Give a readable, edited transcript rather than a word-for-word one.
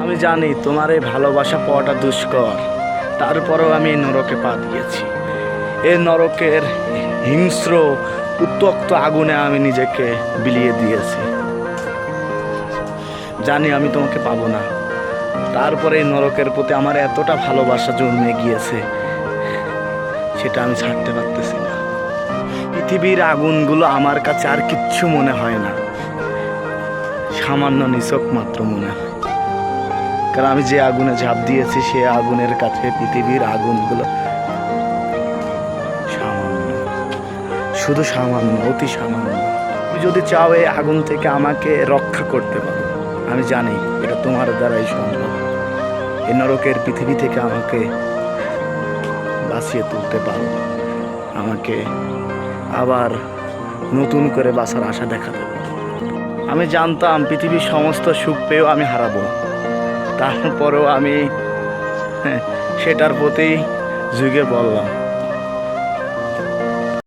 আমি জানি তোমার এই ভালোবাসা পাওয়াটা দুষ্কর, তারপরেও আমি এই নরকে পা দিয়েছি। এই নরকের হিংস্র উত্তক্ত আগুনে আমি নিজেকে বিলিয়ে দিয়েছি। জানি আমি তোমাকে পাবো না, তারপরে এই নরকের প্রতি আমার এতটা ভালোবাসা জন্মে গিয়েছে, সেটা আমি ছাড়তে পারতেছি না। পৃথিবীর আগুনগুলো আমার কাছে আর কিচ্ছু মনে হয় না, সামান্য নিছক মাত্র মনে হয়। কারণ আমি যে আগুনে ঝাঁপ দিয়েছি সে আগুনের কাছে পৃথিবীর আগুনগুলো সামান্য, শুধু সামান্য, অতি সামান্য। তুমি যদি চাও এই আগুন থেকে আমাকে রক্ষা করতে পারো, আমি জানি এটা তোমার দ্বারাই সম্ভব। এই নরকের পৃথিবী থেকে আমাকে বাঁচিয়ে তুলতে পারো, আমাকে আবার নতুন করে বাঁচার আশা দেখাতে পারো। আমি জানতাম পৃথিবীর সমস্ত সুখ পেয়েও আমি হারাবো, তারপরেও আমি সেটার প্রতি ঝুঁকে পড়লাম।